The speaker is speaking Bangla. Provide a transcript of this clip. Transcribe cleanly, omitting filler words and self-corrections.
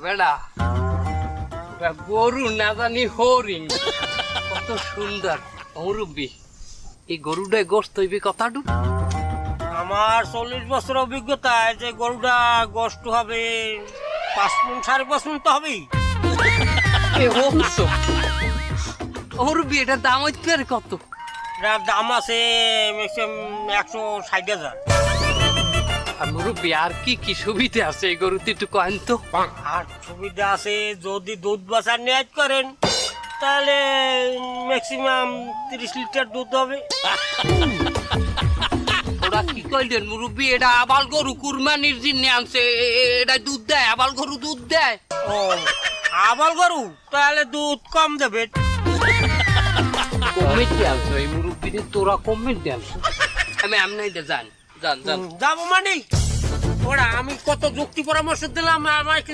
বেড়া গরু না জানি হরিণ কত সুন্দর মুরব্বী এই গরুটাই গোস্ত হইবে কথাটু আমার 40 বছর অভিজ্ঞতা যে গরুটা গোস্ত হবে 5 মণ 5.5 মণ তো হবেই। মুরব্বী এটার দাম হচ্ছে আর কত? এটার দাম আছে ম্যাক্সিমাম 160,000। আর মুরব্বী আর কি কি সুবিধা আছে এই গরুতে একটু কয়েন তো? আর সুবিধা আছে যদি দুধ বাছার নিয়াজ করেন তাহলে ম্যাক্সিমাম 30 লিটার দুধ হবে। ওরা কি কইলেন মুরব্বী? এটা আবাল গরু কুরবানির জন্য আনছে, এটা দুধ দেয়? আবাল গরু দুধ দেয়? ও আবাল গরু তাহলে দুধ কম দেবে। কমিটি আনছো এই মুরব্বীদের, তোরা কমিটি আনছো? আমি আমনাই দে যান যান যান যাবো মানে ওরা আমি কত যুক্তি পরামর্শ দিলাম আমাকে